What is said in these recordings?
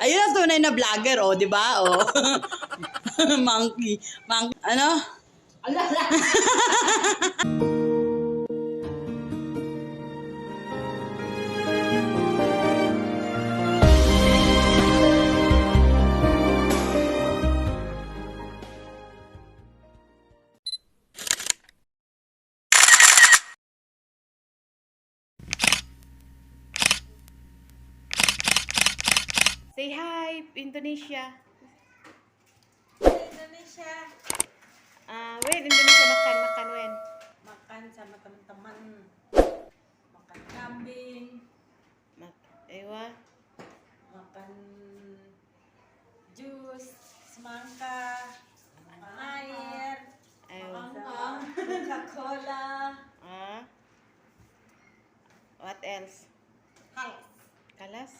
Ayun ang tunay na vlogger, oh, di ba? Oh. Monkey. Monkey. Ano? Ala, ala. Say hi, Indonesia. Indonesia. When Indonesia makan when? Makan sama teman-teman. Makan kambing. Ewa. Makan jus, semangka, air, Ewa. Coca-Cola, What else? halas. Kalas?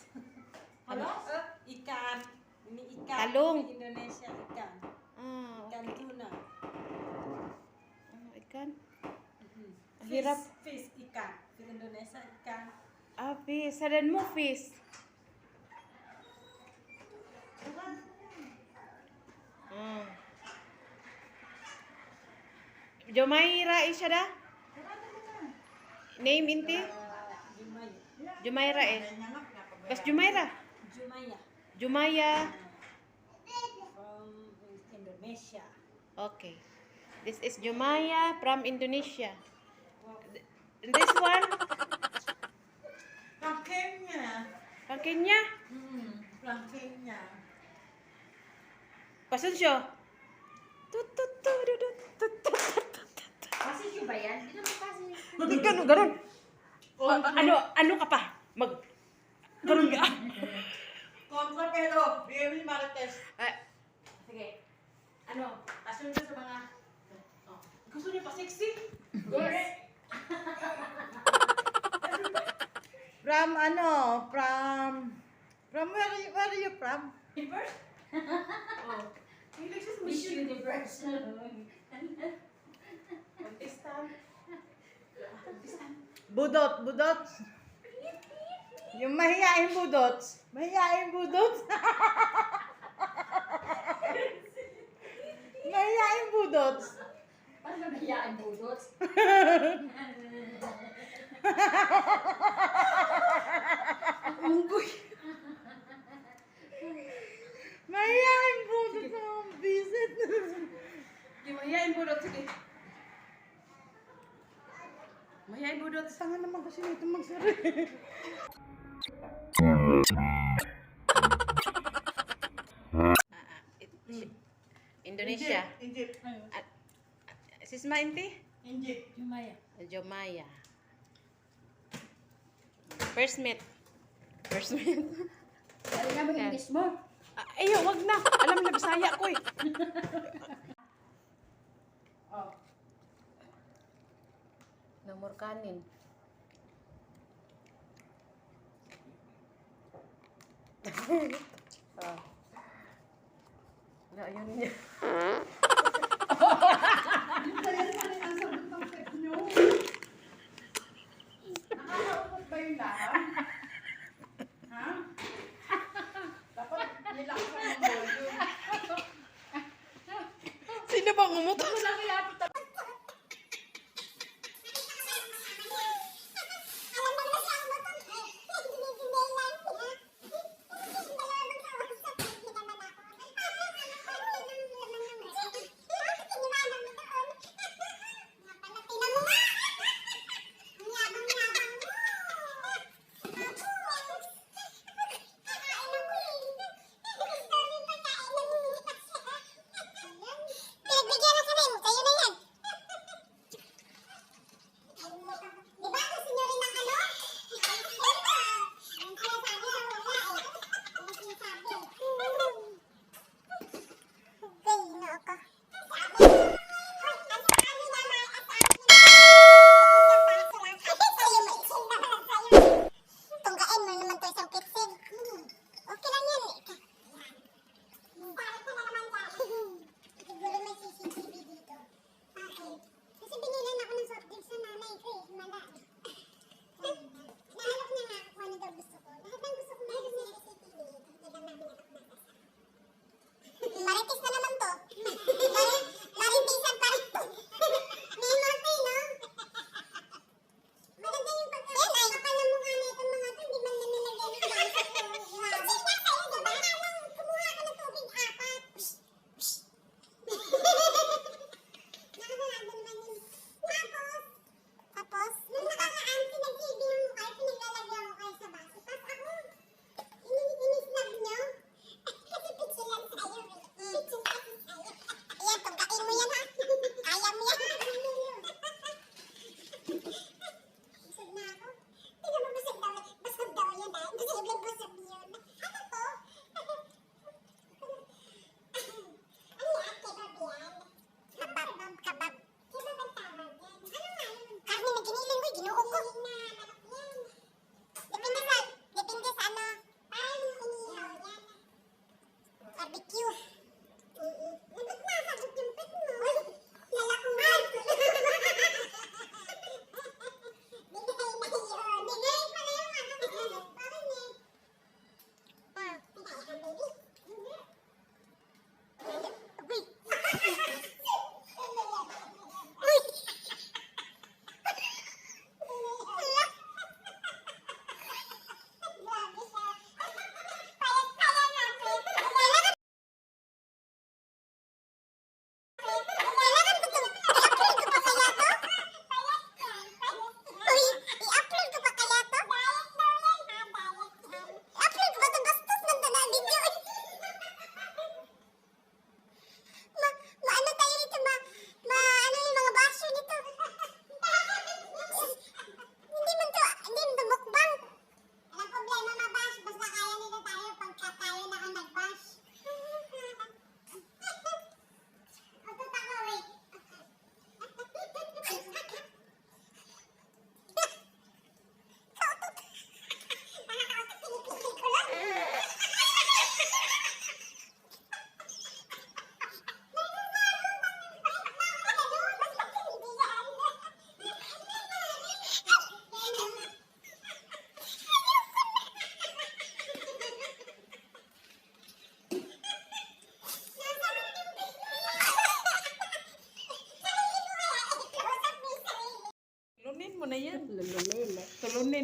Halas? Ikan. Ini ikan. Talung. Di Indonesia ikan. Ikan Okay. tuna. Ikan? Mhm. Hirap. Fish ikan. Di Indonesia ikan. Fish. Sadan mo fish. Jumaira Isyada? Name inti? Jumaya. Jumaira Bas Jumaira? Jumaya. Jumaya. From Indonesia. Okay. This is Jumaya from Indonesia. This one? Rangkainya. Pangkenya? Rangkainya. Pasun siya? Masih coba ya? Itu makasih. Ganun. Ano ka pa? Ganun ka. Kontra pero, BM Marites. Sige. Ano? Pasun siya sa mga... Gusto niya pa sexy? Yes. From where are you from? Universe? English is Miss Universe. Contestant. Budot. Yung mahihain budot. Mahihain budot. Mahihain budot. Paano nabiyaan budot? Unggoy. Mahihain budot sa mga visit. Di mahihain budot. Sige. Mahihain budot. Sanga naman kasi nito magsari. Indonesia. Egypt. Sisma inti? Egypt. Jumaya. Jomaya. First meet. Ano nga ba English mo? Ayo, wag na. Alam na Bisaya ko eh. Oh. Nomor kanin. Na, ayun niya. Nakakaupot ba yung lahat? Ha? Dapat nilaksan ng volume. Sino bang umutot?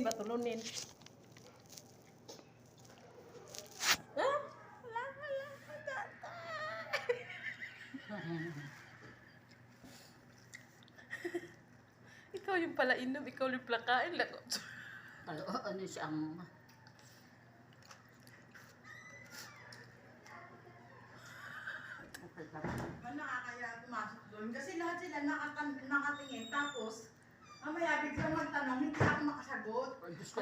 ba tulunin? Ah? Ikaw yung pala inom, ikaw yung plakain. Ano siyang... Nakakaya pumasok doon. Kasi lahat sila nakatingin. Tapos, mamaya biglang magtanong, hindi ako makasagot.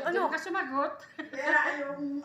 Ano ka sumagot? Kaya yung